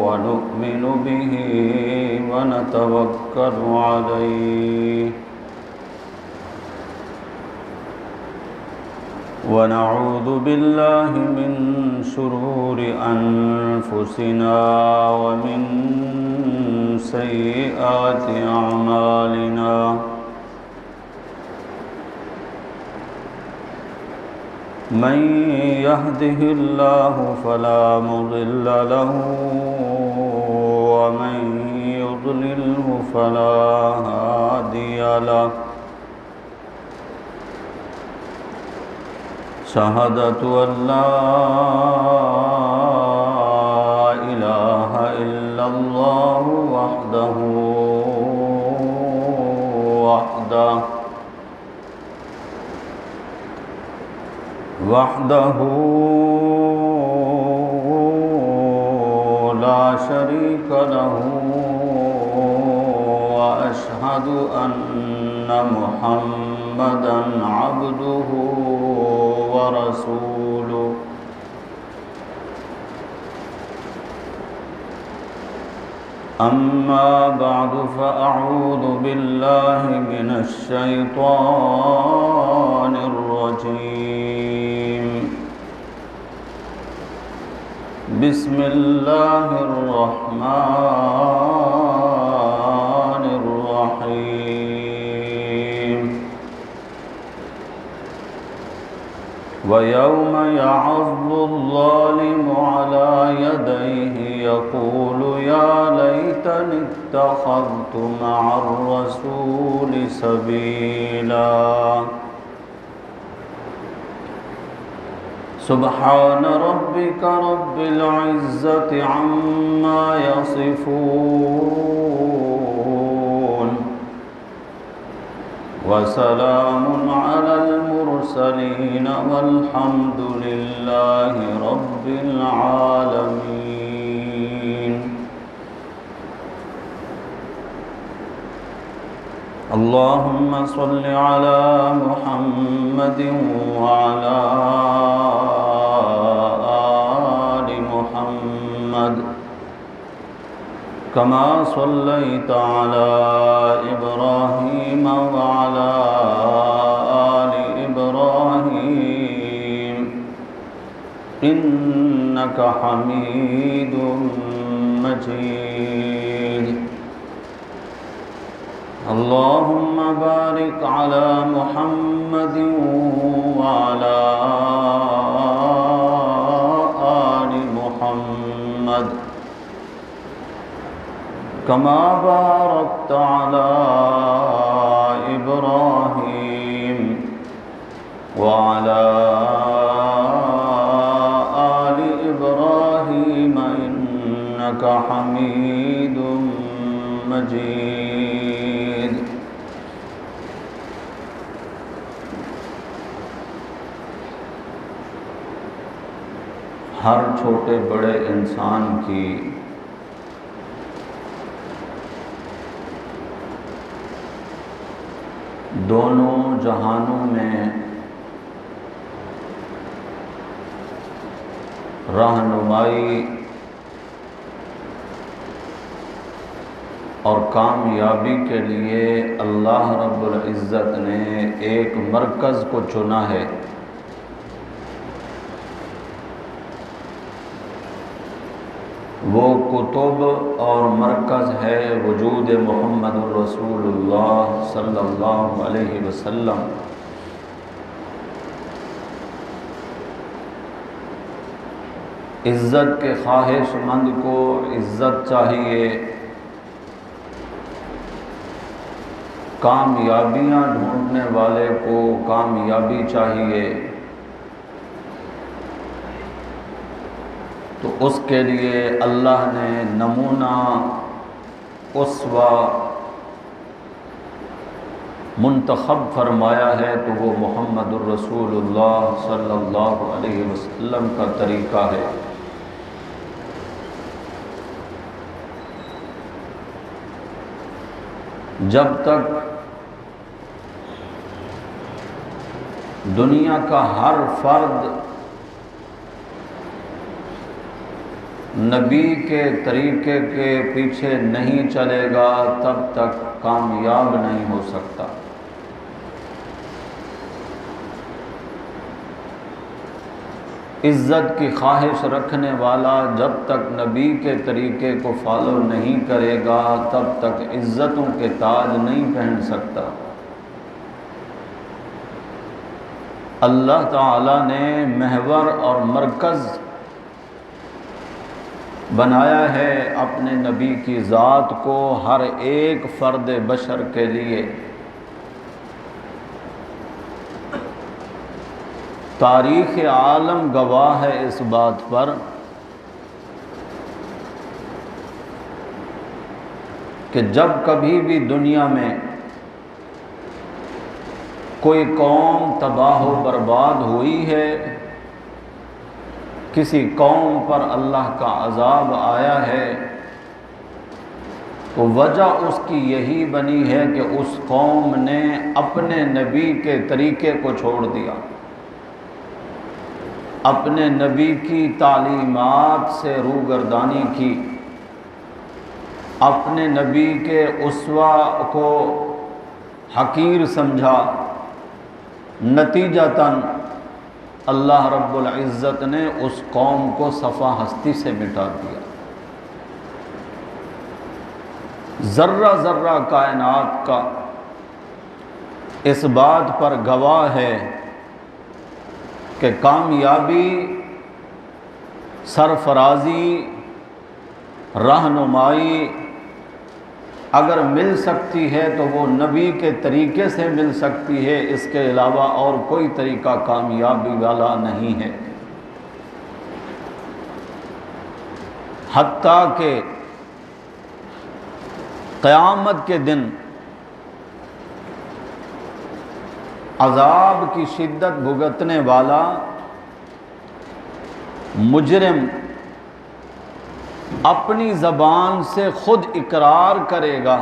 ونؤمن به ونتوكل عليه ونعوذ بالله من شرور أنفسنا ومن سيئات أعمالنا من يهده الله فلا مضل له ومن يضلله فلا هادي له شهادة أن لا إله إلا الله وحده لا شريك له وأشهد أن محمدًا عبده ورسوله أما بعد فأعوذ بالله من الشيطان الرجيم بسم الله الرحمن الرحيم ويوم يعض الظالم على يديه يقول يا ليتني اتخذت مع الرسول سبيلا سبحان ربك رب العزة عما يصفون وسلام على المرسلين والحمد لله رب العالمين اللهم صل على محمد وعلى آل محمد كما صليت على إبراهيم وعلى آل إبراهيم إنك حميد مجيد اللهم بارك على محمد وعلى آل محمد كما باركت على إبراهيم وعلى آل إبراهيم إنك حميد مجيد ہر چھوٹے بڑے انسان کی دونوں جہانوں میں رہنمائی اور کامیابی کے لیے اللہ رب العزت نے ایک مرکز کو چنا ہے، وہ کتب اور مرکز ہے وجود محمد رسول اللہ صلی اللہ علیہ وسلم۔ عزت کے خواہش مند کو عزت چاہیے، کامیابیاں ڈھونڈنے والے کو کامیابی چاہیے، تو اس کے لیے اللہ نے نمونہ اسوہ منتخب فرمایا ہے، تو وہ محمد الرسول اللہ صلی اللہ علیہ وسلم کا طریقہ ہے۔ جب تک دنیا کا ہر فرد نبی کے طریقے کے پیچھے نہیں چلے گا تب تک کامیاب نہیں ہو سکتا۔ عزت کی خواہش رکھنے والا جب تک نبی کے طریقے کو فالو نہیں کرے گا تب تک عزتوں کے تاج نہیں پہن سکتا۔ اللہ تعالیٰ نے محور اور مرکز بنایا ہے اپنے نبی کی ذات کو ہر ایک فرد بشر کے لیے۔ تاریخ عالم گواہ ہے اس بات پر کہ جب کبھی بھی دنیا میں کوئی قوم تباہ و برباد ہوئی ہے، کسی قوم پر اللہ کا عذاب آیا ہے، تو وجہ اس کی یہی بنی ہے کہ اس قوم نے اپنے نبی کے طریقے کو چھوڑ دیا، اپنے نبی کی تعلیمات سے روگردانی کی، اپنے نبی کے اسوہ کو حقیر سمجھا۔ نتیجتاً اللہ رب العزت نے اس قوم کو صفحہ ہستی سے مٹا دیا۔ ذرہ ذرہ کائنات کا اس بات پر گواہ ہے کہ کامیابی، سرفرازی، رہنمائی اگر مل سکتی ہے تو وہ نبی کے طریقے سے مل سکتی ہے، اس کے علاوہ اور کوئی طریقہ کامیابی والا نہیں ہے۔ حتیٰ کہ قیامت کے دن عذاب کی شدت بھگتنے والا مجرم اپنی زبان سے خود اقرار کرے گا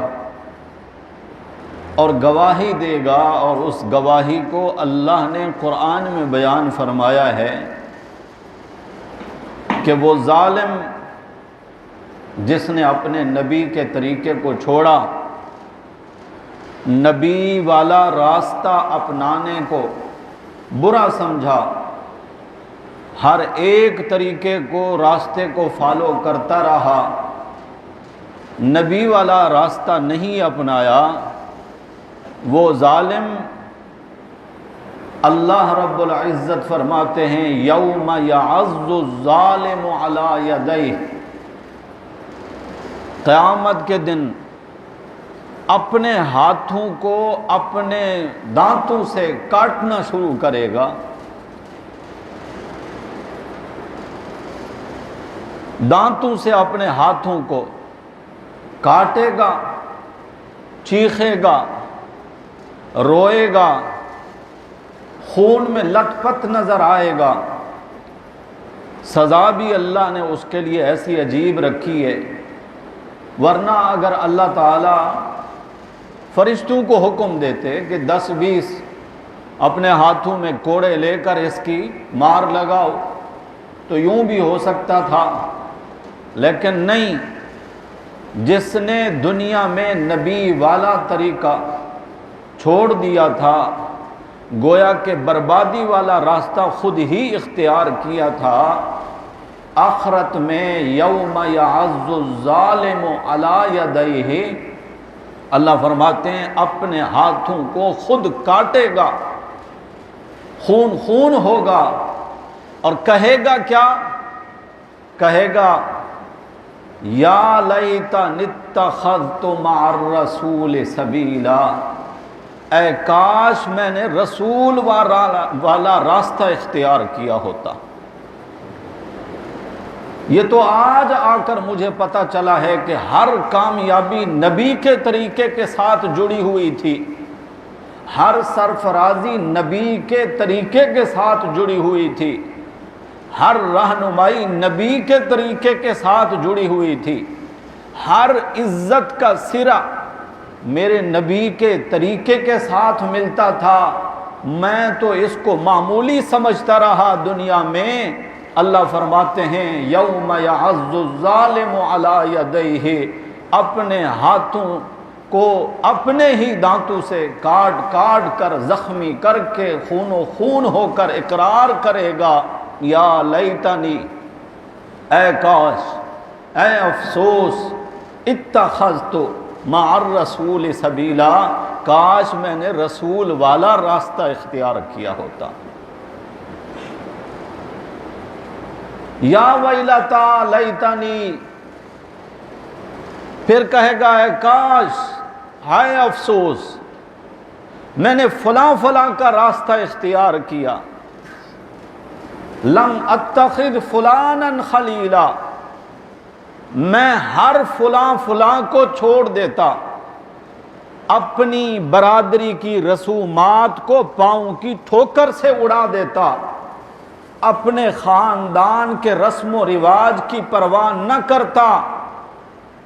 اور گواہی دے گا، اور اس گواہی کو اللہ نے قرآن میں بیان فرمایا ہے کہ وہ ظالم جس نے اپنے نبی کے طریقے کو چھوڑا، نبی والا راستہ اپنانے کو برا سمجھا، ہر ایک طریقے کو، راستے کو فالو کرتا رہا، نبی والا راستہ نہیں اپنایا، وہ ظالم اللہ رب العزت فرماتے ہیں یوم یعض الظالم علی یدیہ، قیامت کے دن اپنے ہاتھوں کو اپنے دانتوں سے کاٹنا شروع کرے گا۔ دانتوں سے اپنے ہاتھوں کو کاٹے گا، چیخے گا، روئے گا، خون میں لت پت نظر آئے گا۔ سزا بھی اللہ نے اس کے لیے ایسی عجیب رکھی ہے، ورنہ اگر اللہ تعالیٰ فرشتوں کو حکم دیتے کہ 10-20 اپنے ہاتھوں میں کوڑے لے کر اس کی مار لگاؤ تو یوں بھی ہو سکتا تھا، لیکن نہیں، جس نے دنیا میں نبی والا طریقہ چھوڑ دیا تھا، گویا کہ بربادی والا راستہ خود ہی اختیار کیا تھا، آخرت میں یوم یعض الظالم علی یدیہ، اللہ فرماتے ہیں اپنے ہاتھوں کو خود کاٹے گا، خون خون ہوگا، اور کہے گا کیا؟ کہے گا یا لیتنی اتخذت مع الرسول سبیلا، اے کاش میں نے رسول والا راستہ اختیار کیا ہوتا۔ یہ تو آج آ کر مجھے پتہ چلا ہے کہ ہر کامیابی نبی کے طریقے کے ساتھ جڑی ہوئی تھی، ہر سرفرازی نبی کے طریقے کے ساتھ جڑی ہوئی تھی، ہر رہنمائی نبی کے طریقے کے ساتھ جڑی ہوئی تھی، ہر عزت کا سرا میرے نبی کے طریقے کے ساتھ ملتا تھا۔ میں تو اس کو معمولی سمجھتا رہا دنیا میں، اللہ فرماتے ہیں یوم یعض الظالم علی یدیہ، اپنے ہاتھوں کو اپنے ہی دانتوں سے کاٹ کاٹ کر زخمی کر کے خون و خون ہو کر اقرار کرے گا یا لیتنی، اے کاش، اے افسوس، اتخذت مع الرسول سبیلا، کاش میں نے رسول والا راستہ اختیار کیا ہوتا۔ یا ویلتا لیتنی، پھر کہے گا اے کاش، ہائے افسوس، میں نے فلاں فلاں کا راستہ اختیار کیا، لم اتخذ فلانا خلیلا، میں ہر فلاں فلاں کو چھوڑ دیتا، اپنی برادری کی رسومات کو پاؤں کی ٹھوکر سے اڑا دیتا، اپنے خاندان کے رسم و رواج کی پرواہ نہ کرتا،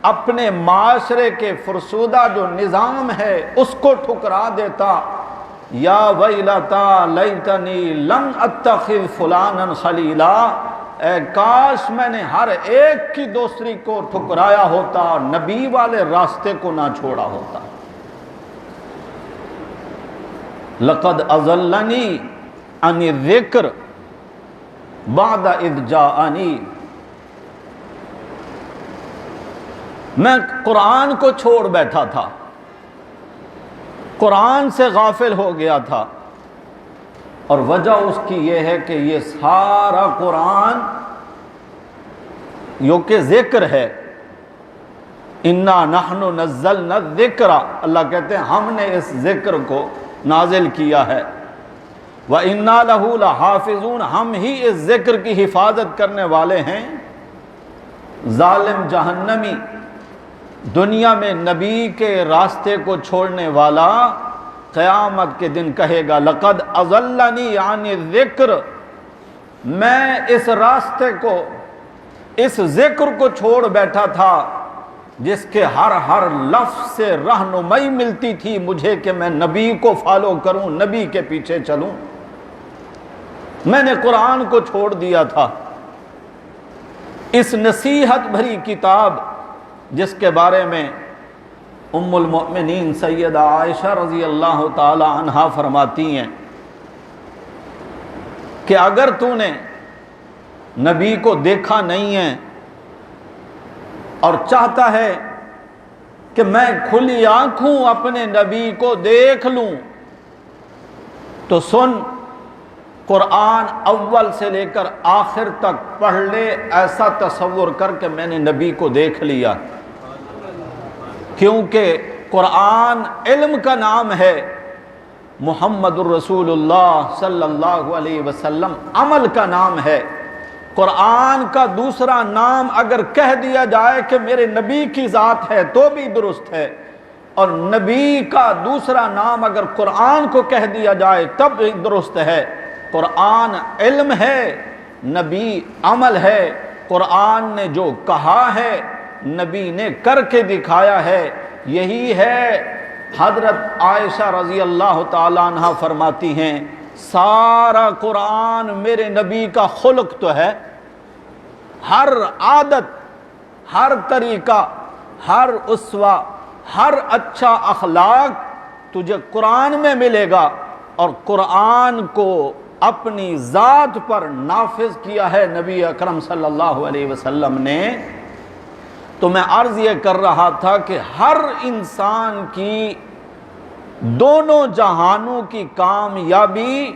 اپنے معاشرے کے فرسودہ جو نظام ہے اس کو ٹھکرا دیتا۔ یا ویلتا لیتنی لم اتخذ فلانا خلیلا، اے کاش میں نے ہر ایک کی دوسری کو ٹھکرایا ہوتا، نبی والے راستے کو نہ چھوڑا ہوتا۔ لقد اضلنی عن الذکر بعد اذ جاءنی، میں قرآن کو چھوڑ بیٹھا تھا، قرآن سے غافل ہو گیا تھا، اور وجہ اس کی یہ ہے کہ یہ سارا قرآن جو کہ ذکر ہے، انا نحن نزلنا الذکر، اللہ کہتے ہیں ہم نے اس ذکر کو نازل کیا ہے، وَإِنَّا لَهُ لَحَافِظُونَ، ہم ہی اس ذکر کی حفاظت کرنے والے ہیں۔ ظالم جہنمی دنیا میں نبی کے راستے کو چھوڑنے والا قیامت کے دن کہے گا لقد اضلنی عن الذکر، میں اس راستے کو، اس ذکر کو چھوڑ بیٹھا تھا جس کے ہر لفظ سے رہنمائی ملتی تھی مجھے کہ میں نبی کو فالو کروں، نبی کے پیچھے چلوں، میں نے قرآن کو چھوڑ دیا تھا۔ اس نصیحت بھری کتاب جس کے بارے میں ام المؤمنین سیدہ عائشہ رضی اللہ تعالی عنہا فرماتی ہیں کہ اگر تو نے نبی کو دیکھا نہیں ہے اور چاہتا ہے کہ میں کھلی آنکھوں اپنے نبی کو دیکھ لوں تو سن، قرآن اول سے لے کر آخر تک پڑھ لے، ایسا تصور کر کے میں نے نبی کو دیکھ لیا، کیونکہ قرآن علم کا نام ہے، محمد الرسول اللہ صلی اللہ علیہ وسلم عمل کا نام ہے۔ قرآن کا دوسرا نام اگر کہہ دیا جائے کہ میرے نبی کی ذات ہے تو بھی درست ہے، اور نبی کا دوسرا نام اگر قرآن کو کہہ دیا جائے تب بھی درست ہے۔ قرآن علم ہے، نبی عمل ہے، قرآن نے جو کہا ہے نبی نے کر کے دکھایا ہے، یہی ہے۔ حضرت عائشہ رضی اللہ تعالیٰ عنہ فرماتی ہیں سارا قرآن میرے نبی کا خلق تو ہے، ہر عادت، ہر طریقہ، ہر اسوہ، ہر اچھا اخلاق تجھے قرآن میں ملے گا، اور قرآن کو اپنی ذات پر نافذ کیا ہے نبی اکرم صلی اللہ علیہ وسلم نے۔ تو میں عرض یہ کر رہا تھا کہ ہر انسان کی دونوں جہانوں کی کامیابی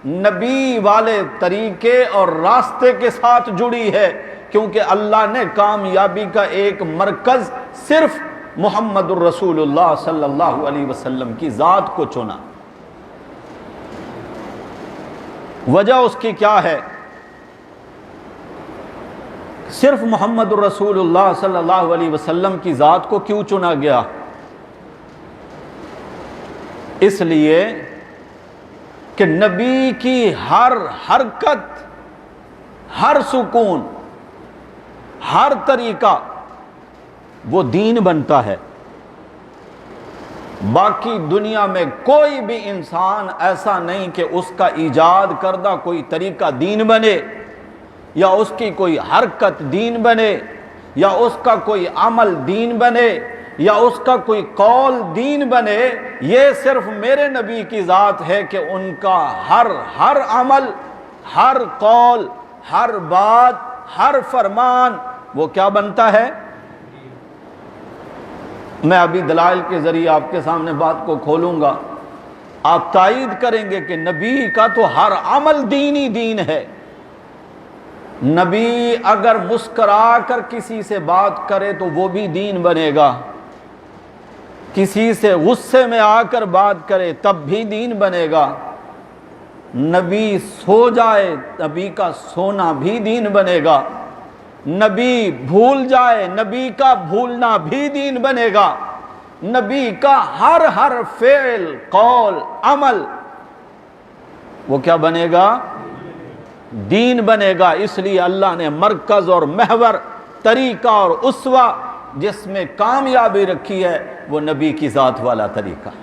نبی والے طریقے اور راستے کے ساتھ جڑی ہے، کیونکہ اللہ نے کامیابی کا ایک مرکز صرف محمد الرسول اللہ صلی اللہ علیہ وسلم کی ذات کو چنا۔ وجہ اس کی کیا ہے؟ صرف محمد الرسول اللہ صلی اللہ علیہ وسلم کی ذات کو کیوں چنا گیا؟ اس لیے کہ نبی کی ہر حرکت، ہر سکون، ہر طریقہ وہ دین بنتا ہے۔ باقی دنیا میں کوئی بھی انسان ایسا نہیں کہ اس کا ایجاد کردہ کوئی طریقہ دین بنے، یا اس کی کوئی حرکت دین بنے یا اس کا کوئی عمل دین بنے یا اس کا کوئی قول دین بنے، یہ صرف میرے نبی کی ذات ہے کہ ان کا ہر عمل، ہر قول، ہر بات، ہر فرمان وہ کیا بنتا ہے؟ میں ابھی دلائل کے ذریعے آپ کے سامنے بات کو کھولوں گا، آپ تائید کریں گے کہ نبی کا تو ہر عمل دین ہی دین ہے۔ نبی اگر مسکرا کر کسی سے بات کرے تو وہ بھی دین بنے گا، کسی سے غصے میں آ کر بات کرے تب بھی دین بنے گا، نبی سو جائے نبی کا سونا بھی دین بنے گا، نبی بھول جائے نبی کا بھولنا بھی دین بنے گا، نبی کا ہر فعل، قول، عمل وہ کیا بنے گا؟ دین بنے گا۔ اس لیے اللہ نے مرکز اور محور، طریقہ اور اسوہ جس میں کامیابی رکھی ہے وہ نبی کی ذات والا طریقہ ہے۔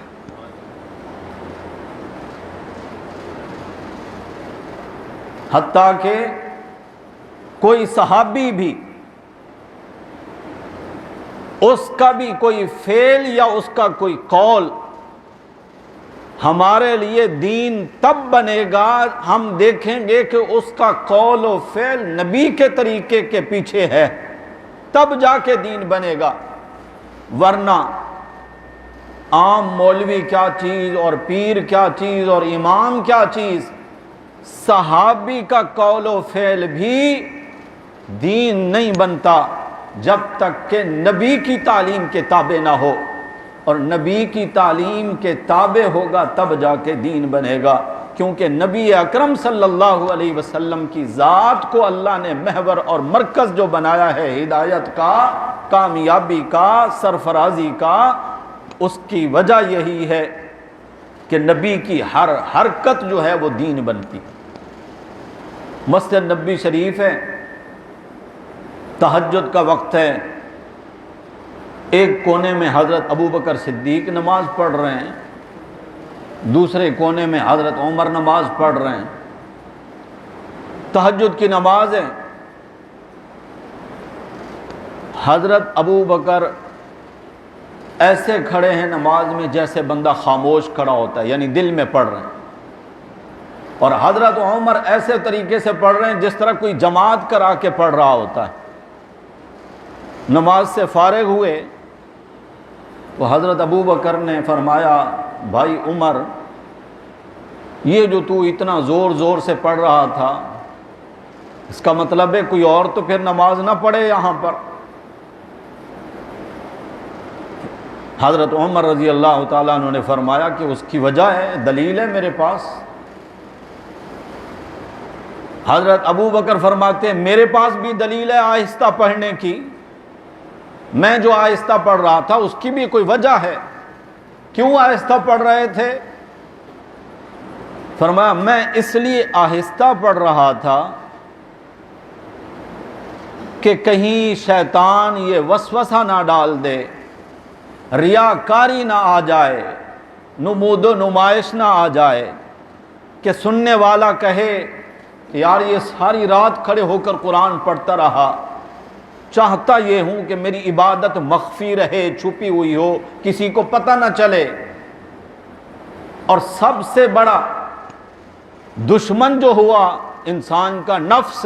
حتیٰ کہ کوئی صحابی بھی، اس کا بھی کوئی فعل یا اس کا کوئی قول ہمارے لیے دین تب بنے گا، ہم دیکھیں گے کہ اس کا قول و فعل نبی کے طریقے کے پیچھے ہے، تب جا کے دین بنے گا۔ ورنہ عام مولوی کیا چیز اور پیر کیا چیز اور امام کیا چیز، صحابی کا قول و فعل بھی دین نہیں بنتا جب تک کہ نبی کی تعلیم کے تابع نہ ہو، اور نبی کی تعلیم کے تابع ہوگا تب جا کے دین بنے گا، کیونکہ نبی اکرم صلی اللہ علیہ وسلم کی ذات کو اللہ نے محور اور مرکز جو بنایا ہے ہدایت کا، کامیابی کا، سرفرازی کا، اس کی وجہ یہی ہے کہ نبی کی ہر حرکت جو ہے وہ دین بنتی۔ مسجد نبوی شریف ہے، تہجد کا وقت ہے، ایک کونے میں حضرت ابوبکر صدیق نماز پڑھ رہے ہیں، دوسرے کونے میں حضرت عمر نماز پڑھ رہے ہیں، تہجد کی نماز ہے۔ حضرت ابوبکر ایسے کھڑے ہیں نماز میں جیسے بندہ خاموش کھڑا ہوتا ہے، یعنی دل میں پڑھ رہے ہیں، اور حضرت عمر ایسے طریقے سے پڑھ رہے ہیں جس طرح کوئی جماعت کرا کے پڑھ رہا ہوتا ہے۔ نماز سے فارغ ہوئے تو حضرت ابوبکر نے فرمایا، بھائی عمر، یہ جو تو اتنا زور زور سے پڑھ رہا تھا، اس کا مطلب ہے کوئی اور تو پھر نماز نہ پڑھے یہاں پر۔ حضرت عمر رضی اللہ تعالیٰ عنہ نے فرمایا کہ اس کی وجہ ہے، دلیل ہے میرے پاس۔ حضرت ابوبکر فرماتے ہیں میرے پاس بھی دلیل ہے آہستہ پڑھنے کی، میں جو آہستہ پڑھ رہا تھا اس کی بھی کوئی وجہ ہے، کیوں آہستہ پڑھ رہے تھے؟ فرمایا میں اس لیے آہستہ پڑھ رہا تھا کہ کہیں شیطان یہ وسوسہ نہ ڈال دے، ریاکاری نہ آ جائے، نمود و نمائش نہ آ جائے، کہ سننے والا کہے کہ یار یہ ساری رات کھڑے ہو کر قرآن پڑھتا رہا، چاہتا یہ ہوں کہ میری عبادت مخفی رہے، چھپی ہوئی ہو، کسی کو پتہ نہ چلے۔ اور سب سے بڑا دشمن جو ہوا انسان کا نفس،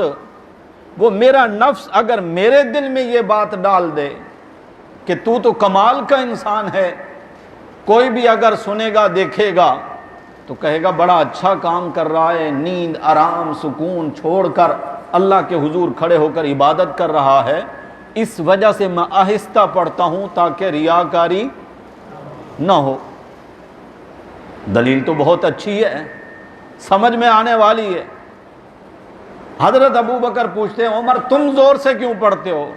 وہ میرا نفس اگر میرے دل میں یہ بات ڈال دے کہ تو کمال کا انسان ہے، کوئی بھی اگر سنے گا دیکھے گا تو کہے گا بڑا اچھا کام کر رہا ہے، نیند، آرام، سکون چھوڑ کر اللہ کے حضور کھڑے ہو کر عبادت کر رہا ہے، اس وجہ سے میں آہستہ پڑھتا ہوں تاکہ ریاکاری نہ ہو۔ دلیل تو بہت اچھی ہے، سمجھ میں آنے والی ہے۔ حضرت ابوبکر پوچھتے ہیں عمر تم زور سے کیوں پڑھتے ہو؟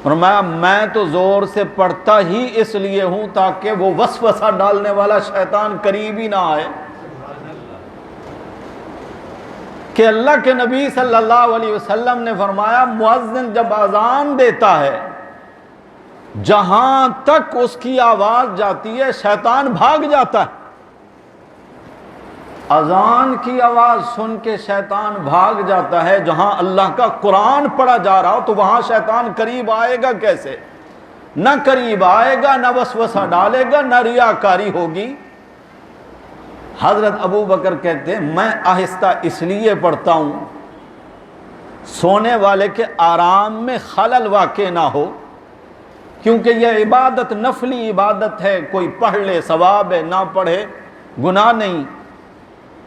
فرمایا میں تو زور سے پڑھتا ہی اس لیے ہوں تاکہ وہ وسوسہ ڈالنے والا شیطان قریب ہی نہ آئے، کہ اللہ کے نبی صلی اللہ علیہ وسلم نے فرمایا مؤذن جب اذان دیتا ہے جہاں تک اس کی آواز جاتی ہے شیطان بھاگ جاتا ہے، اذان کی آواز سن کے شیطان بھاگ جاتا ہے، جہاں اللہ کا قرآن پڑھا جا رہا ہو تو وہاں شیطان قریب آئے گا کیسے؟ نہ قریب آئے گا، نہ وسوسہ ڈالے گا، نہ ریاکاری ہوگی۔ حضرت ابو بکر کہتے ہیں میں آہستہ اس لیے پڑھتا ہوں سونے والے کے آرام میں خلل واقع نہ ہو، کیونکہ یہ عبادت نفلی عبادت ہے، کوئی پڑھ لے ثواب ہے، نہ پڑھے گناہ نہیں۔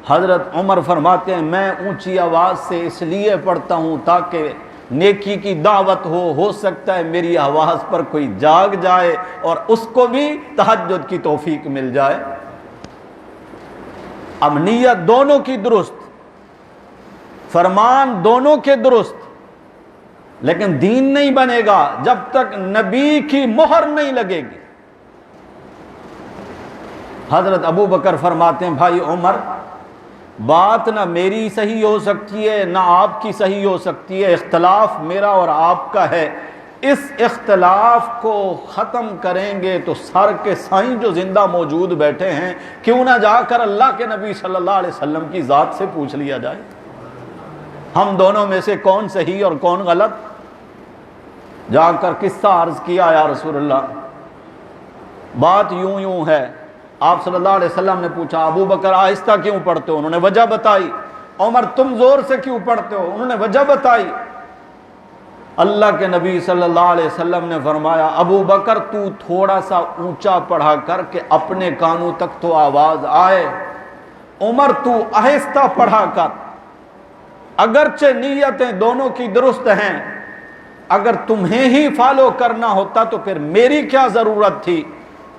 حضرت عمر فرماتے ہیں میں اونچی آواز سے اس لیے پڑھتا ہوں تاکہ نیکی کی دعوت ہو سکتا ہے میری آواز پر کوئی جاگ جائے اور اس کو بھی تہجد کی توفیق مل جائے۔ اب نیت دونوں کی درست، فرمان دونوں کے درست، لیکن دین نہیں بنے گا جب تک نبی کی مہر نہیں لگے گی۔ حضرت ابو بکر فرماتے ہیں بھائی عمر، بات نہ میری صحیح ہو سکتی ہے نہ آپ کی صحیح ہو سکتی ہے، اختلاف میرا اور آپ کا ہے، اس اختلاف کو ختم کریں گے تو سر کے سائیں جو زندہ موجود بیٹھے ہیں کیوں نہ جا کر اللہ کے نبی صلی اللہ علیہ وسلم کی ذات سے پوچھ لیا جائے ہم دونوں میں سے کون صحیح اور کون غلط۔ جا کر قصہ عرض کیا یا رسول اللہ بات یوں ہے۔ آپ صلی اللہ علیہ وسلم نے پوچھا ابو بکر آہستہ کیوں پڑھتے ہو؟ انہوں نے وجہ بتائی۔ عمر تم زور سے کیوں پڑھتے ہو؟ انہوں نے وجہ بتائی۔ اللہ کے نبی صلی اللہ علیہ وسلم نے فرمایا ابو بکر تو تھوڑا سا اونچا پڑھا کر کے اپنے کانوں تک تو آواز آئے، عمر تو آہستہ پڑھا کر، اگرچہ نیتیں دونوں کی درست ہیں، اگر تمہیں ہی فالو کرنا ہوتا تو پھر میری کیا ضرورت تھی؟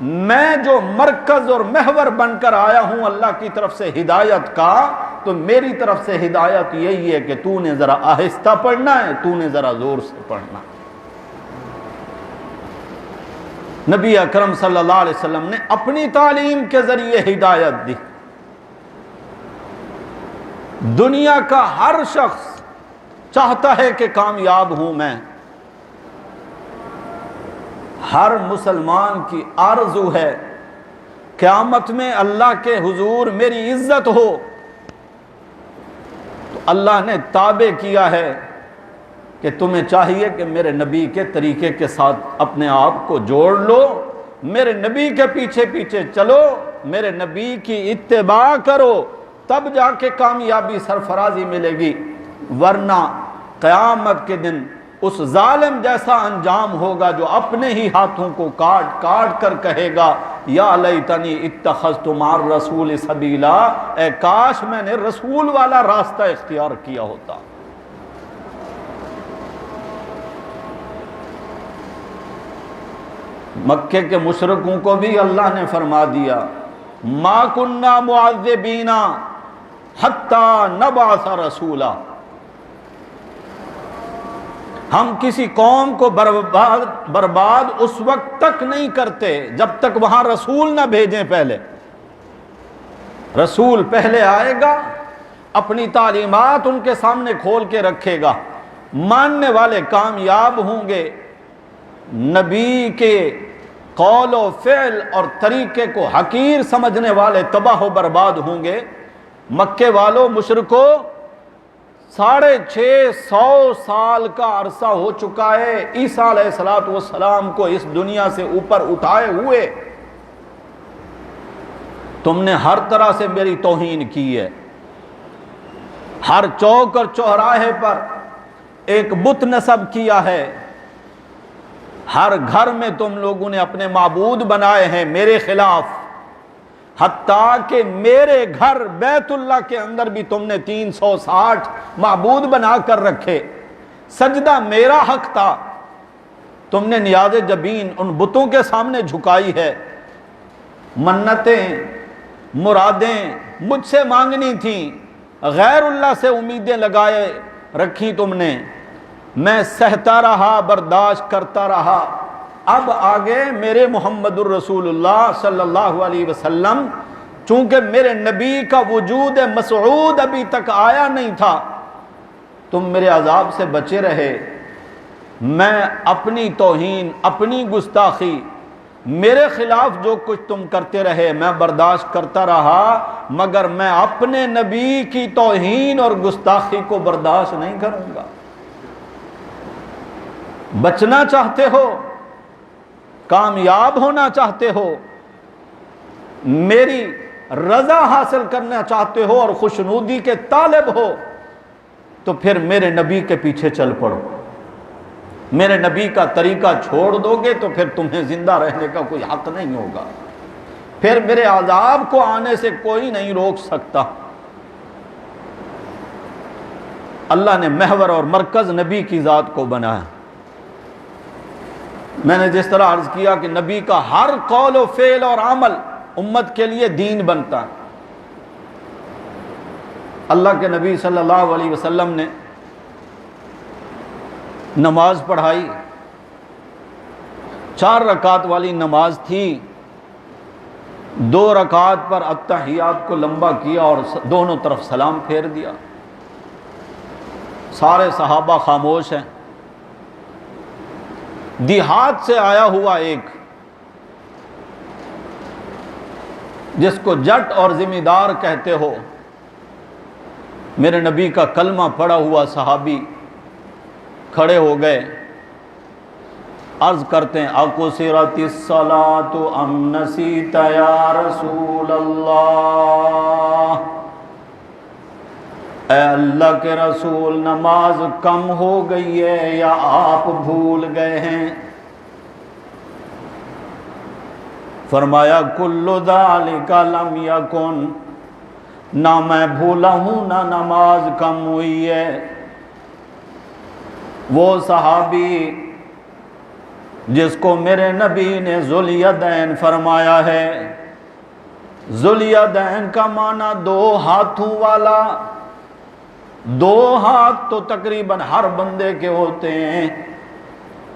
میں جو مرکز اور محور بن کر آیا ہوں اللہ کی طرف سے ہدایت کا، تو میری طرف سے ہدایت یہی ہے کہ تو نے ذرا آہستہ پڑھنا ہے، تو نے ذرا زور سے پڑھنا۔ نبی اکرم صلی اللہ علیہ وسلم نے اپنی تعلیم کے ذریعے ہدایت دی۔ دنیا کا ہر شخص چاہتا ہے کہ کامیاب ہوں میں، ہر مسلمان کی آرزو ہے قیامت میں اللہ کے حضور میری عزت ہو، تو اللہ نے تابع کیا ہے کہ تمہیں چاہیے کہ میرے نبی کے طریقے کے ساتھ اپنے آپ کو جوڑ لو، میرے نبی کے پیچھے پیچھے چلو، میرے نبی کی اتباع کرو، تب جا کے کامیابی سرفرازی ملے گی، ورنہ قیامت کے دن اس ظالم جیسا انجام ہوگا جو اپنے ہی ہاتھوں کو کاٹ کاٹ کر کہے گا یا لیتنی اتخذت مع الرسول سبیلا، اے کاش میں نے رسول والا راستہ اختیار کیا ہوتا۔ مکے کے مشرکوں کو بھی اللہ نے فرما دیا ما کننا معذبین حتی نبعث رسولا، ہم کسی قوم کو برباد اس وقت تک نہیں کرتے جب تک وہاں رسول نہ بھیجیں۔ پہلے رسول پہلے آئے گا، اپنی تعلیمات ان کے سامنے کھول کے رکھے گا، ماننے والے کامیاب ہوں گے، نبی کے قول و فعل اور طریقے کو حقیر سمجھنے والے تباہ و برباد ہوں گے۔ مکے والوں مشرکو 650 سال کا عرصہ ہو چکا ہے عیسیٰ علیہ السلام کو اس دنیا سے اوپر اٹھائے ہوئے، تم نے ہر طرح سے میری توہین کی ہے، ہر چوک اور چوراہے پر ایک بت نصب کیا ہے، ہر گھر میں تم لوگوں نے اپنے معبود بنائے ہیں میرے خلاف، حتیٰ کہ میرے گھر بیت اللہ کے اندر بھی تم نے 360 معبود بنا کر رکھے، سجدہ میرا حق تھا، تم نے نیاز جبین ان بتوں کے سامنے جھکائی ہے، منتیں مرادیں مجھ سے مانگنی تھیں، غیر اللہ سے امیدیں لگائے رکھی تم نے، میں سہتا رہا، برداشت کرتا رہا۔ اب آگے میرے محمد الرسول اللہ صلی اللہ علیہ وسلم، چونکہ میرے نبی کا وجود مسعود ابھی تک آیا نہیں تھا، تم میرے عذاب سے بچے رہے، میں اپنی توہین، اپنی گستاخی میرے خلاف جو کچھ تم کرتے رہے میں برداشت کرتا رہا، مگر میں اپنے نبی کی توہین اور گستاخی کو برداشت نہیں کروں گا۔ بچنا چاہتے ہو، کامیاب ہونا چاہتے ہو، میری رضا حاصل کرنا چاہتے ہو اور خوشنودی کے طالب ہو، تو پھر میرے نبی کے پیچھے چل پڑو۔ میرے نبی کا طریقہ چھوڑ دو گے تو پھر تمہیں زندہ رہنے کا کوئی حق نہیں ہوگا، پھر میرے عذاب کو آنے سے کوئی نہیں روک سکتا۔ اللہ نے محور اور مرکز نبی کی ذات کو بنایا۔ میں نے جس طرح عرض کیا کہ نبی کا ہر قول و فعل اور عمل امت کے لیے دین بنتا ہے۔ اللہ کے نبی صلی اللہ علیہ وسلم نے نماز پڑھائی، 4 رکعت والی نماز تھی، 2 رکعت پر التحیات کو لمبا کیا اور دونوں طرف سلام پھیر دیا۔ سارے صحابہ خاموش ہیں۔ دیہات سے آیا ہوا ایک، جس کو جٹ اور ذمہ دار کہتے ہو، میرے نبی کا کلمہ پڑھا ہوا صحابی کھڑے ہو گئے، عرض کرتے ہیں اقصرت الصلاۃ ام نسیت یا رسول اللہ، اے اللہ کے رسول نماز کم ہو گئی ہے یا آپ بھول گئے ہیں؟ فرمایا کل ذالک لم یکن، نہ میں بھولا ہوں نہ نماز کم ہوئی ہے۔ وہ صحابی جس کو میرے نبی نے ذوالیدین فرمایا ہے، ذوالیدین کا معنی 2 ہاتھوں والا، 2 ہاتھ تو تقریباً ہر بندے کے ہوتے ہیں،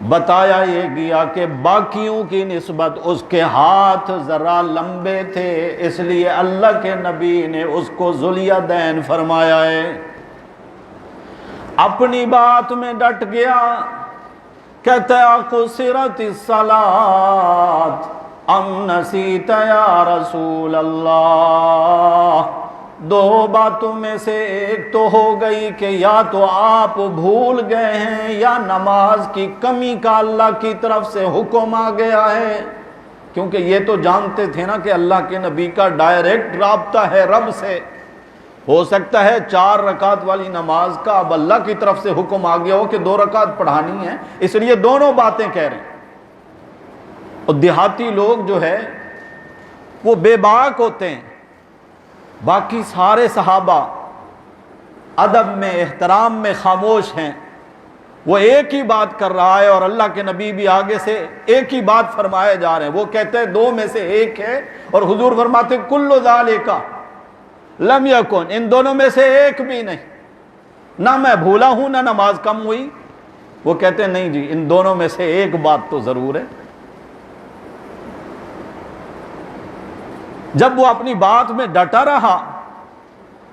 بتایا یہ گیا کہ باقیوں کی نسبت اس کے ہاتھ ذرا لمبے تھے، اس لیے اللہ کے نبی نے اس کو ذوالیدین فرمایا ہے۔ اپنی بات میں ڈٹ گیا، کہتا ہے قصرت الصلاۃ ام نسیت یا رسول اللہ، 2 باتوں میں سے ایک تو ہو گئی کہ یا تو آپ بھول گئے ہیں یا نماز کی کمی کا اللہ کی طرف سے حکم آ گیا ہے۔ کیونکہ یہ تو جانتے تھے نا کہ اللہ کے نبی کا ڈائریکٹ رابطہ ہے رب سے، ہو سکتا ہے 4 رکعت والی نماز کا اب اللہ کی طرف سے حکم آ گیا ہو کہ 2 رکعت پڑھانی ہے، اس لیے دونوں باتیں کہہ رہے ہیں۔ اور دیہاتی لوگ جو ہے وہ بے باک ہوتے ہیں، باقی سارے صحابہ ادب میں احترام میں خاموش ہیں، وہ ایک ہی بات کر رہا ہے اور اللہ کے نبی بھی آگے سے ایک ہی بات فرمائے جا رہے ہیں۔ وہ کہتے ہیں 2 میں سے ایک ہے، اور حضور فرماتے کل ذالک لم یکن، ان دونوں میں سے ایک بھی نہیں، نہ میں بھولا ہوں نہ نماز کم ہوئی۔ وہ کہتے ہیں نہیں جی، ان دونوں میں سے ایک بات تو ضرور ہے۔ جب وہ اپنی بات میں ڈٹا رہا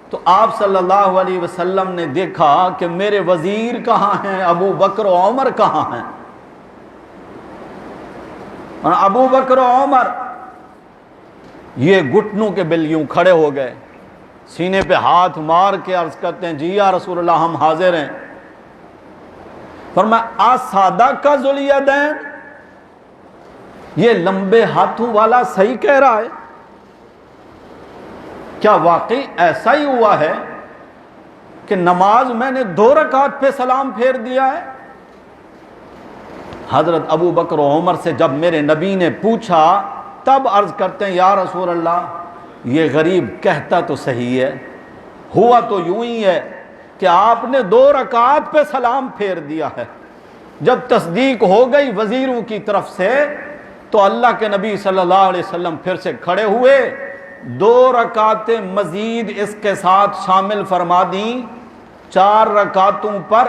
تو آپ صلی اللہ علیہ وسلم نے دیکھا کہ میرے وزیر کہاں ہیں، ابو بکر و عمر کہاں ہیں؟ اور ابو بکر و عمر یہ گھٹنوں کے بل یوں کھڑے ہو گئے، سینے پہ ہاتھ مار کے عرض کرتے ہیں جی یا رسول اللہ ہم حاضر ہیں۔ فرمایا اصدق ذوالیدین، یہ لمبے ہاتھوں والا صحیح کہہ رہا ہے؟ کیا واقعی ایسا ہی ہوا ہے کہ نماز میں نے 2 رکعت پہ سلام پھیر دیا ہے؟ حضرت ابو بکر و عمر سے جب میرے نبی نے پوچھا تب عرض کرتے ہیں یا رسول اللہ یہ غریب کہتا تو صحیح ہے، ہوا تو یوں ہی ہے کہ آپ نے 2 رکعت پہ سلام پھیر دیا ہے۔ جب تصدیق ہو گئی وزیروں کی طرف سے تو اللہ کے نبی صلی اللہ علیہ وسلم پھر سے کھڑے ہوئے، 2 رکعتیں مزید اس کے ساتھ شامل فرما دیں، 4 رکعتوں پر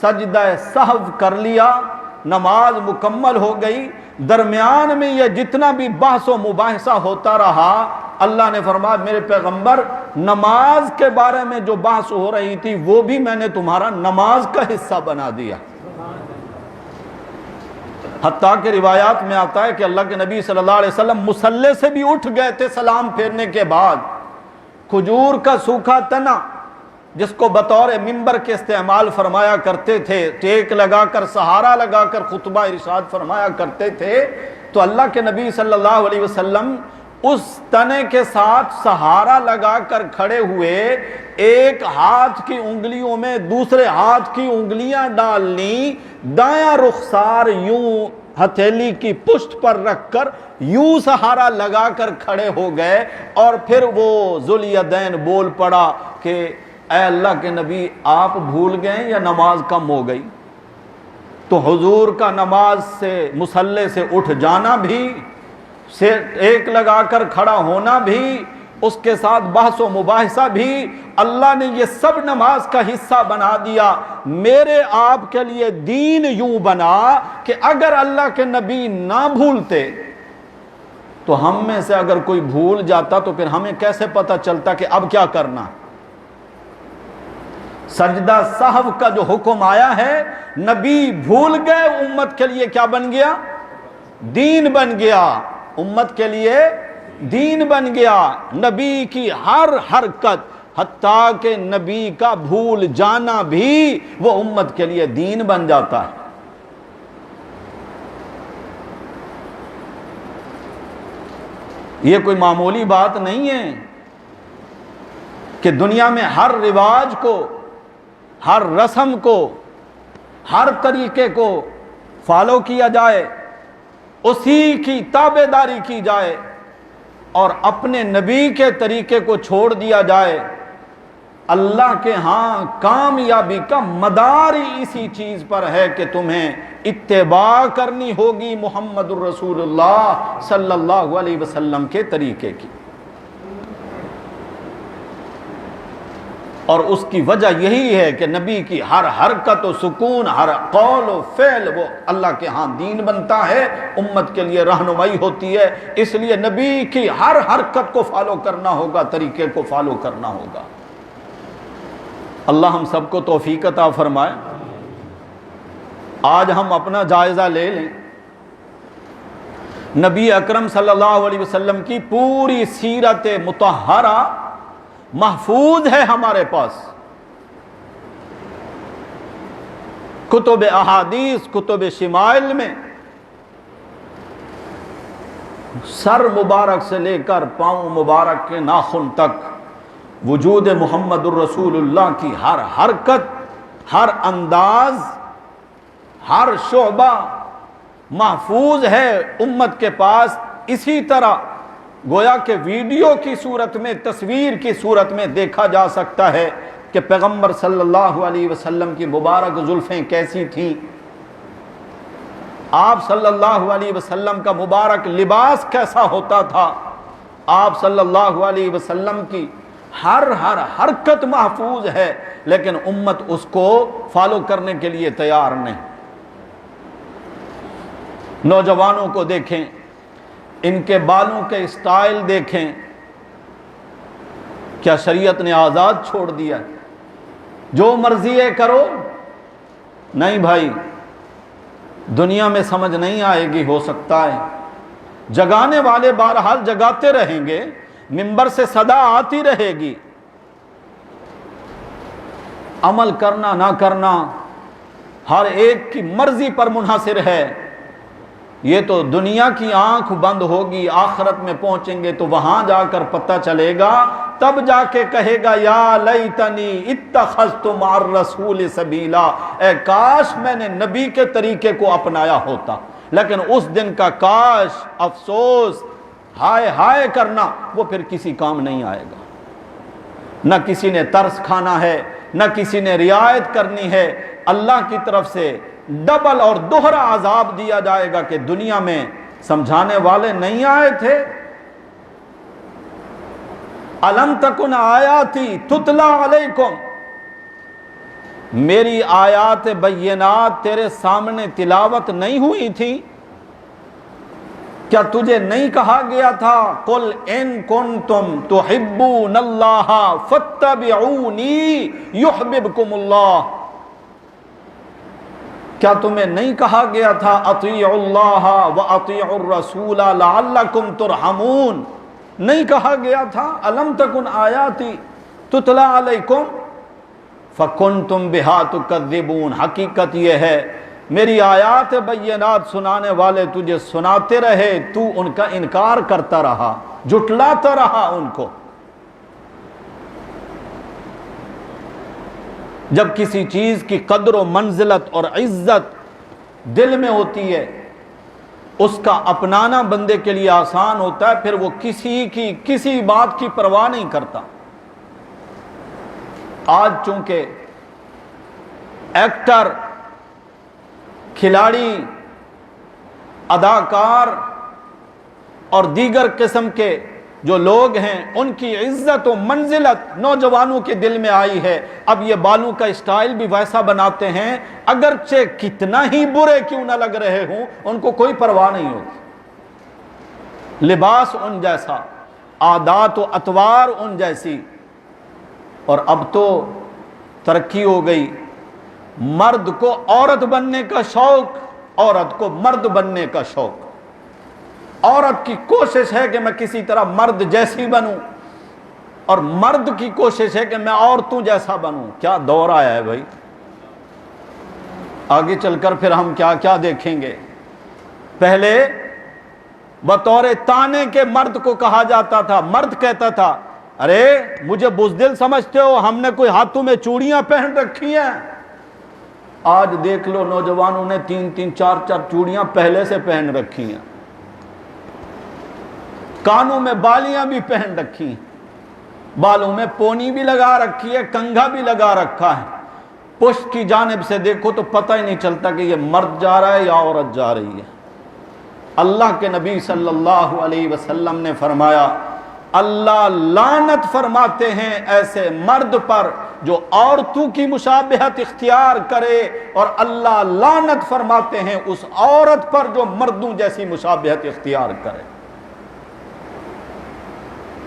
سجدہ سہو کر لیا، نماز مکمل ہو گئی۔ درمیان میں یہ جتنا بھی بحث و مباحثہ ہوتا رہا، اللہ نے فرمایا میرے پیغمبر نماز کے بارے میں جو بحث ہو رہی تھی وہ بھی میں نے تمہارا نماز کا حصہ بنا دیا۔ حتیٰ کہ روایات میں آتا ہے کہ اللہ کے نبی صلی اللہ علیہ وسلم مصلی سے بھی اٹھ گئے تھے سلام پھیرنے کے بعد، کھجور کا سوکھا تنا جس کو بطور منبر کے استعمال فرمایا کرتے تھے، ٹیک لگا کر سہارا لگا کر خطبہ ارشاد فرمایا کرتے تھے، تو اللہ کے نبی صلی اللہ علیہ وسلم اس تنے کے ساتھ سہارا لگا کر کھڑے ہوئے، ایک ہاتھ کی انگلیوں میں دوسرے ہاتھ کی انگلیاں ڈالنی، دایاں رخسار یوں ہتھیلی کی پشت پر رکھ کر یوں سہارا لگا کر کھڑے ہو گئے، اور پھر وہ ذوالیدین بول پڑا کہ اے اللہ کے نبی آپ بھول گئے یا نماز کم ہو گئی؟ تو حضور کا نماز سے مصلی سے اٹھ جانا بھی، سے ایک لگا کر کھڑا ہونا بھی، اس کے ساتھ بحث و مباحثہ بھی، اللہ نے یہ سب نماز کا حصہ بنا دیا۔ میرے آپ کے لیے دین یوں بنا کہ اگر اللہ کے نبی نہ بھولتے تو ہم میں سے اگر کوئی بھول جاتا تو پھر ہمیں کیسے پتہ چلتا کہ اب کیا کرنا؟ سجدہ سہو کا جو حکم آیا ہے، نبی بھول گئے، امت کے لیے کیا بن گیا؟ دین بن گیا، امت کے لیے دین بن گیا۔ نبی کی ہر حرکت، حتیٰ کہ نبی کا بھول جانا بھی، وہ امت کے لیے دین بن جاتا ہے۔ یہ کوئی معمولی بات نہیں ہے کہ دنیا میں ہر رواج کو، ہر رسم کو، ہر طریقے کو فالو کیا جائے، اسی کی تابع داری کی جائے اور اپنے نبی کے طریقے کو چھوڑ دیا جائے۔ اللہ کے ہاں کامیابی کا مدار ہی اسی چیز پر ہے کہ تمہیں اتباع کرنی ہوگی محمد الرسول اللہ صلی اللہ علیہ وسلم کے طریقے کی، اور اس کی وجہ یہی ہے کہ نبی کی ہر حرکت و سکون، ہر قول و فعل وہ اللہ کے ہاں دین بنتا ہے، امت کے لیے رہنمائی ہوتی ہے۔ اس لیے نبی کی ہر حرکت کو فالو کرنا ہوگا، طریقے کو فالو کرنا ہوگا۔ اللہ ہم سب کو توفیق عطا فرمائے۔ آج ہم اپنا جائزہ لے لیں، نبی اکرم صلی اللہ علیہ وسلم کی پوری سیرت مطہرہ محفوظ ہے ہمارے پاس، کتب احادیث، کتب شمائل میں سر مبارک سے لے کر پاؤں مبارک کے ناخن تک وجود محمد الرسول اللہ کی ہر حرکت، ہر انداز، ہر شعبہ محفوظ ہے امت کے پاس۔ اسی طرح گویا کہ ویڈیو کی صورت میں، تصویر کی صورت میں دیکھا جا سکتا ہے کہ پیغمبر صلی اللہ علیہ وسلم کی مبارک زلفیں کیسی تھیں، آپ صلی اللہ علیہ وسلم کا مبارک لباس کیسا ہوتا تھا، آپ صلی اللہ علیہ وسلم کی ہر حرکت محفوظ ہے، لیکن امت اس کو فالو کرنے کے لیے تیار نہیں۔ نوجوانوں کو دیکھیں، ان کے بالوں کے اسٹائل دیکھیں، کیا شریعت نے آزاد چھوڑ دیا؟ جو مرضی ہے کرو؟ نہیں بھائی، دنیا میں سمجھ نہیں آئے گی، ہو سکتا ہے جگانے والے بہرحال جگاتے رہیں گے، منبر سے صدا آتی رہے گی، عمل کرنا نہ کرنا ہر ایک کی مرضی پر منحصر ہے۔ یہ تو دنیا کی آنکھ بند ہوگی، آخرت میں پہنچیں گے تو وہاں جا کر پتہ چلے گا، تب جا کے کہے گا یا لیتنی اتخذت مع الرسول سبیلا، اے کاش میں نے نبی کے طریقے کو اپنایا ہوتا۔ لیکن اس دن کا کاش، افسوس، ہائے ہائے کرنا، وہ پھر کسی کام نہیں آئے گا۔ نہ کسی نے ترس کھانا ہے، نہ کسی نے رعایت کرنی ہے۔ اللہ کی طرف سے ڈبل اور دوہرا عذاب دیا جائے گا کہ دنیا میں سمجھانے والے نہیں آئے تھے۔ الم تکن آیاتی تتلا علیکم، میری آیات بینات تیرے سامنے تلاوت نہیں ہوئی تھی؟ کیا تجھے نہیں کہا گیا تھا قل ان کنتم تحبون اللہ فاتبعونی یحببکم اللہ؟ کیا تمہیں نہیں کہا گیا تھا اطیعوا اللہ و اطیعوا الرسول لعلکم ترحمون؟ نہیں کہا گیا تھا الم تکن آیاتی تتلی علیکم فکنتم بہا تکذبون؟ حقیقت یہ ہے میری آیات بینات سنانے والے تجھے سناتے رہے، تو ان کا انکار کرتا رہا، جھٹلاتا رہا ان کو۔ جب کسی چیز کی قدر و منزلت اور عزت دل میں ہوتی ہے، اس کا اپنانا بندے کے لیے آسان ہوتا ہے، پھر وہ کسی بات کی پرواہ نہیں کرتا۔ آج چونکہ ایکٹر، کھلاڑی، اداکار اور دیگر قسم کے جو لوگ ہیں، ان کی عزت و منزلت نوجوانوں کے دل میں آئی ہے۔ اب یہ بالوں کا اسٹائل بھی ویسا بناتے ہیں، اگرچہ کتنا ہی برے کیوں نہ لگ رہے ہوں، ان کو کوئی پرواہ نہیں ہوتی۔ لباس ان جیسا، عادات و اطوار ان جیسی۔ اور اب تو ترقی ہو گئی، مرد کو عورت بننے کا شوق، عورت کو مرد بننے کا شوق۔ عورت کی کوشش ہے کہ میں کسی طرح مرد جیسی بنوں، اور مرد کی کوشش ہے کہ میں عورتوں جیسا بنوں۔ کیا دور آیا ہے بھائی! آگے چل کر پھر ہم کیا کیا دیکھیں گے۔ پہلے بطور تانے کے مرد کو کہا جاتا تھا، مرد کہتا تھا ارے مجھے بزدل سمجھتے ہو، ہم نے کوئی ہاتھوں میں چوڑیاں پہن رکھی ہیں۔ آج دیکھ لو نوجوانوں نے 3-3 4-4 چوڑیاں پہلے سے پہن رکھی ہیں، کانوں میں بالیاں بھی پہن رکھی ہیں، بالوں میں پونی بھی لگا رکھی ہے، کنگھا بھی لگا رکھا ہے۔ پشت کی جانب سے دیکھو تو پتہ ہی نہیں چلتا کہ یہ مرد جا رہا ہے یا عورت جا رہی ہے۔ اللہ کے نبی صلی اللہ علیہ وسلم نے فرمایا اللہ لعنت فرماتے ہیں ایسے مرد پر جو عورتوں کی مشابہت اختیار کرے، اور اللہ لعنت فرماتے ہیں اس عورت پر جو مردوں جیسی مشابہت اختیار کرے۔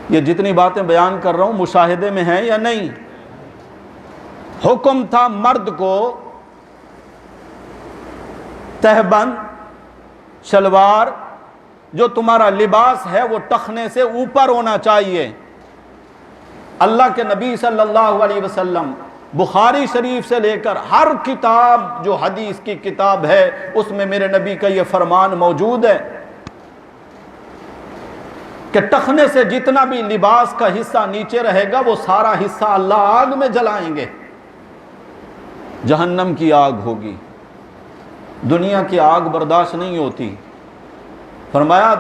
یہ جتنی باتیں بیان کر رہا ہوں مشاہدے میں ہیں یا نہیں؟ حکم تھا مرد کو تہبند، شلوار، جو تمہارا لباس ہے وہ ٹخنے سے اوپر ہونا چاہیے۔ اللہ کے نبی صلی اللہ علیہ وسلم بخاری شریف سے لے کر ہر کتاب جو حدیث کی کتاب ہے اس میں میرے نبی کا یہ فرمان موجود ہے کہ ٹخنے سے جتنا بھی لباس کا حصہ نیچے رہے گا وہ سارا حصہ اللہ آگ میں جلائیں گے، جہنم کی آگ ہوگی۔ دنیا کی آگ برداشت نہیں ہوتی، فرمایا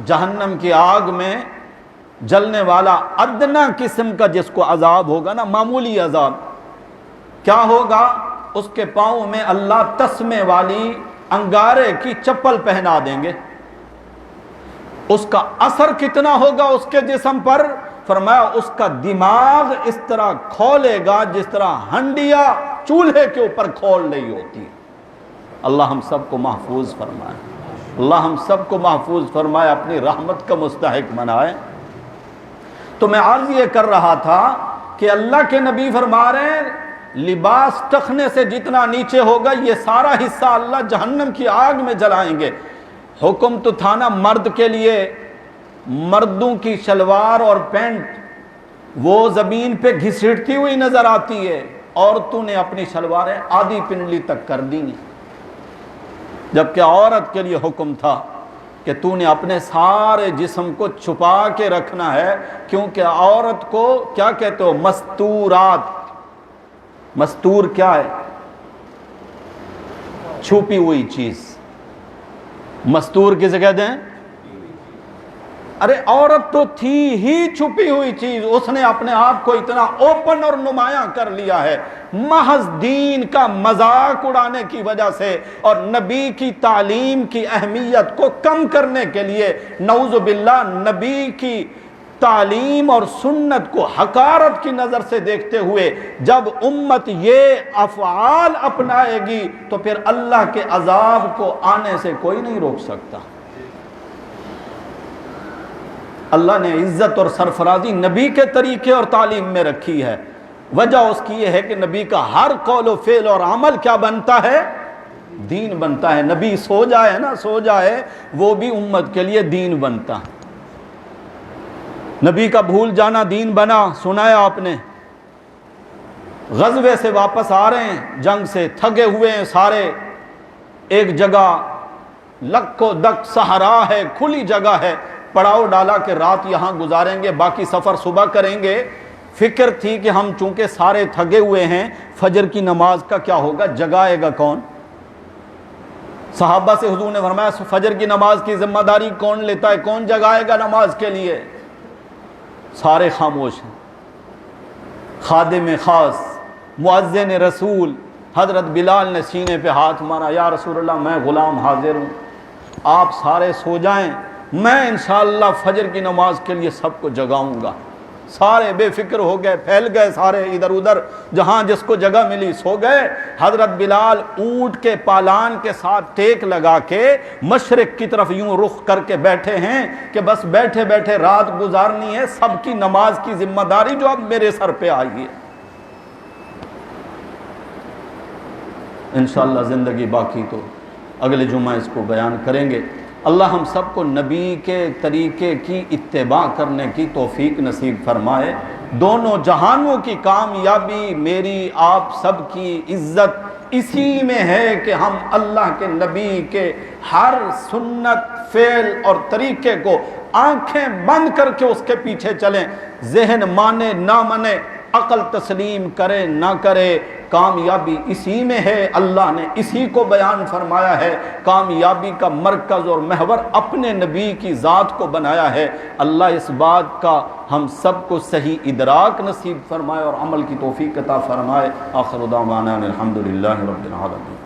جہنم کی آگ میں جلنے والا ادنا قسم کا جس کو عذاب ہوگا نا، معمولی عذاب، کیا ہوگا؟ اس کے پاؤں میں اللہ تسمے والی انگارے کی چپل پہنا دیں گے۔ اس کا اثر کتنا ہوگا اس کے جسم پر؟ فرمایا اس کا دماغ اس طرح کھولے گا جس طرح ہنڈیا چولہے کے اوپر کھول رہی ہوتی ہے۔ اللہ ہم سب کو محفوظ فرمائے، اللہ ہم سب کو محفوظ فرمائے، اپنی رحمت کا مستحق بنائے۔ تو میں عرض یہ کر رہا تھا کہ اللہ کے نبی فرما رہے ہیں لباس ٹخنے سے جتنا نیچے ہوگا یہ سارا حصہ اللہ جہنم کی آگ میں جلائیں گے۔ حکم تو تھا نا مرد کے لیے، مردوں کی شلوار اور پینٹ وہ زمین پہ گھسیٹتی ہوئی نظر آتی ہے، عورتوں نے اپنی شلواریں آدھی پنڈلی تک کر دی ہیں، جبکہ عورت کے لیے حکم تھا کہ تو نے اپنے سارے جسم کو چھپا کے رکھنا ہے، کیونکہ عورت کو کیا کہتے ہو؟ مستورات۔ مستور کیا ہے؟ چھپی ہوئی چیز۔ مستور کسے کہتے ہیں؟ ارے عورت تو تھی ہی چھپی ہوئی چیز، اس نے اپنے آپ کو اتنا اوپن اور نمایاں کر لیا ہے محض دین کا مذاق اڑانے کی وجہ سے، اور نبی کی تعلیم کی اہمیت کو کم کرنے کے لیے نعوذ باللہ نبی کی تعلیم اور سنت کو حقارت کی نظر سے دیکھتے ہوئے جب امت یہ افعال اپنائے گی تو پھر اللہ کے عذاب کو آنے سے کوئی نہیں روک سکتا۔ اللہ نے عزت اور سرفرازی نبی کے طریقے اور تعلیم میں رکھی ہے۔ وجہ اس کی یہ ہے کہ نبی کا ہر قول و فعل اور عمل کیا بنتا ہے؟ دین بنتا ہے. نبی سو جائے نا، سو جائے، وہ بھی امت کے لیے دین بنتا. نبی کا بھول جانا دین بنا. سنایا آپ نے، غزوے سے واپس آ رہے ہیں، جنگ سے تھکے ہوئے ہیں سارے، ایک جگہ لک و دک صحرا ہے، کھلی جگہ ہے، پڑاؤ ڈالا کہ رات یہاں گزاریں گے، باقی سفر صبح کریں گے. فکر تھی کہ ہم چونکہ سارے تھکے ہوئے ہیں، فجر کی نماز کا کیا ہوگا، جگائے گا کون؟ صحابہ سے حضور نے فرمایا فجر کی نماز کی ذمہ داری کون لیتا ہے، کون جگائے گا نماز کے لیے؟ سارے خاموش ہیں. خادم خاص، مؤذن رسول حضرت بلال نے سینے پہ ہاتھ مارا، یا رسول اللہ میں غلام حاضر ہوں، آپ سارے سو جائیں، میں انشاءاللہ فجر کی نماز کے لیے سب کو جگاؤں گا. سارے بے فکر ہو گئے، پھیل گئے سارے ادھر ادھر، جہاں جس کو جگہ ملی سو گئے. حضرت بلال اونٹ کے پالان کے ساتھ ٹیک لگا کے مشرق کی طرف یوں رخ کر کے بیٹھے ہیں کہ بس بیٹھے بیٹھے رات گزارنی ہے، سب کی نماز کی ذمہ داری جو اب میرے سر پہ آئی ہے. انشاءاللہ زندگی باقی تو اگلے جمعہ اس کو بیان کریں گے. اللہ ہم سب کو نبی کے طریقے کی اتباع کرنے کی توفیق نصیب فرمائے. دونوں جہانوں کی کامیابی، میری آپ سب کی عزت اسی میں ہے کہ ہم اللہ کے نبی کے ہر سنت، فعل اور طریقے کو آنکھیں بند کر کے اس کے پیچھے چلیں. ذہن مانے نہ مانے، عقل تسلیم کرے نہ کرے، کامیابی اسی میں ہے. اللہ نے اسی کو بیان فرمایا ہے. کامیابی کا مرکز اور محور اپنے نبی کی ذات کو بنایا ہے. اللہ اس بات کا ہم سب کو صحیح ادراک نصیب فرمائے اور عمل کی توفیق عطا فرمائے. آخر دعوانا الحمدللہ رب العالمین.